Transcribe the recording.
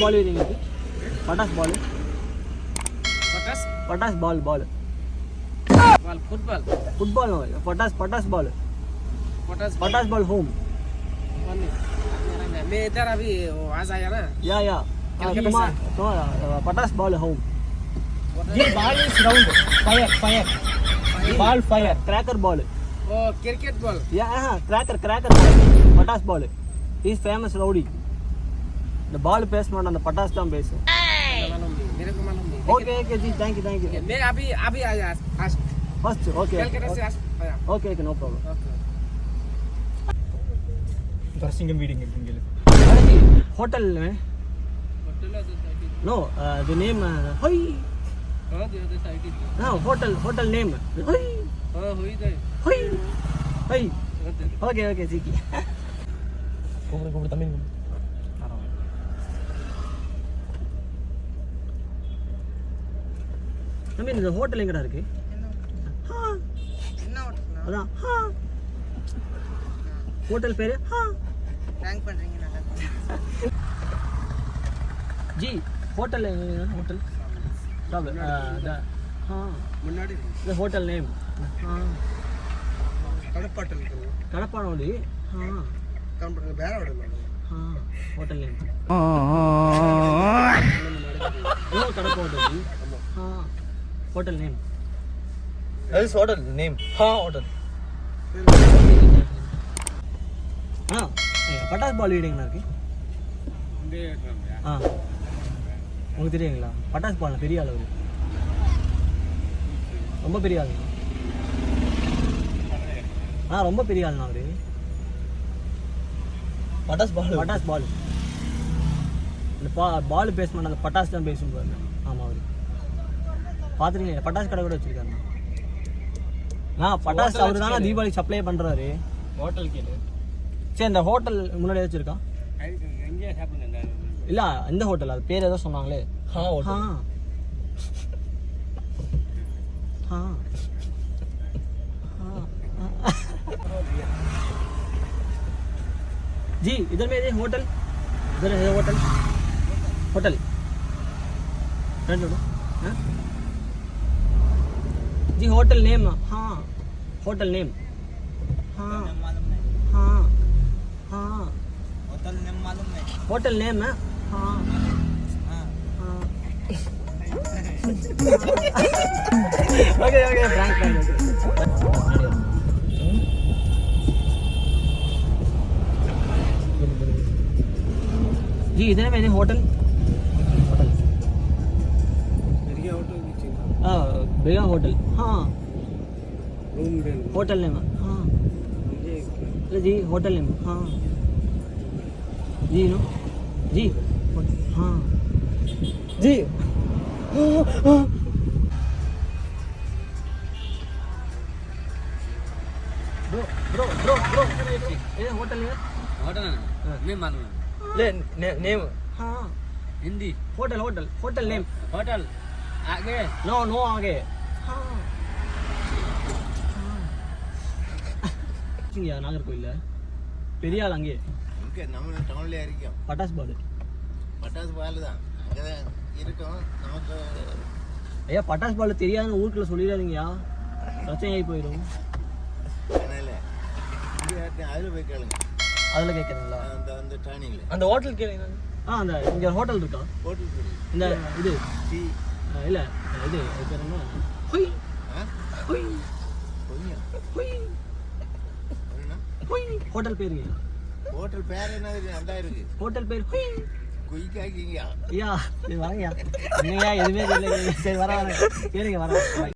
ball reading இருக்கு. பட்டாஸ் ball. பட்டாஸ் ball. Ball, football. Football no. पटास ball. पटास ball home. मैं इधर अभी आज आया ना. या. तुम्हारा पटास ball home. ये ball is round. Fire. Ball fire. Cracker ball. Oh, cricket ball. Yeah, cracker ball. Patas ball. He is famous rowdy. The ball pass not on the patas dam base. मालूम नहीं, मेरे को मालूम नहीं. Okay, ji, thank you. मैं अभी आया आज. First, okay. कलकत्ता से आज आया. Okay, no problem. Okay. Dressing meeting इनके लिए. Hotel में? Hotel है तो side. No, the name. Hoi. हाँ, the other side is. No, hotel name. Hoi. हाँ, हुई तो. Hoi. Okay, जी. कोबरे तमिल में. தம்பி இந்த ஹோட்டல் எங்கடா இருக்கு? என்ன ஹோட்டல்? அதான் ஹோட்டல் பேரு ரேங்க் பண்றீங்க நல்லா. जी होटल होटल முன்னாடி the hotel name கடப்பாட்டல் இருக்கு. கடப்பானோடி கம்பெனி வேற ஹோட்டல். होटल नेम no கடப்பானோடி hotel name That is hotel name. Hotel. பட்டாஸ் பால் வீடுங்கண்ணா இருக்கு. உங்களுக்கு தெரியுங்களா? பட்டாஸ் பால் பெரிய ஆள் அவரு, ரொம்ப பெரிய ஆள். ரொம்ப பெரிய ஆள்ண்ணா அவரு. பட்டாஸ் பால் இந்த பால் பேஸ்மெண்ட் அந்த பட்டாஸ் தான் பேசும் பாருங்க. ஆமாம் அவரு பார்த்துருக்கீங்க, பட்டாஸ் கடை கூட வச்சுருக்காருண்ணா. பட்டாஸ் அவரு தானே தீபாவளி சப்ளை பண்ணுறாரு. ஹோட்டல் கேளு. சரி இந்த ஹோட்டல் முன்னாடி ஏதாச்சும் இருக்கா? எங்கே சாப்பிடுங்க? இல்லை இந்த ஹோட்டல் அது பேர் ஏதோ சொன்னாங்களே. होटल. जी इधर में ये होटल, इधर है होटल फ्रेंड लोग जी hotel name. Hotel name hotel name है. ओके फ्रैंक जी इधर में होटल बेगा होटल. होटल नेम जी होटल नेम. जी नो जी जी ब्रो ये होटल है. होटल है ना? मैं मालूम है. ले name. Hindi. Hotel name. Hotel आगे. नो आगे. நாகர்கோயில்ல பெரிய ஆள் அங்கே இங்கே நம்ம டவுன்லேயே இருக்கோம். பட்டாஸ் பால் தான் அங்கே தான் இருக்கோம். நமக்கு ஐயா பட்டாஸ் பால் தெரியாதுன்னு ஊருக்குள்ள சொல்லிடாதீங்கயா, பிரச்சனை ஆகி போயிடும். அதனால இங்கே அதில் போய் கேளுங்க. அதில் கேட்குறீங்களா? அந்த டர்னிங்கில் அந்த ஹோட்டல் கேளுங்க. அந்த இங்கே ஹோட்டல் இருக்கா? ஹோட்டல் இந்த இது டீ இல்லை இது பேர் என்ன? ஹொய் ஹொய் ஹொய் ஹொய் ஹோட்டல் பேர் ஹோட்டல் பேர் என்ன நல்லா இருக்கு. ஹோட்டல் பேர் ஹொய் குயிக்காக்கிங்க. ஐயா சரி வாங்கய்யா. என்னையா எதுவுமே தெரியல. சரி வர கேளுங்க வர.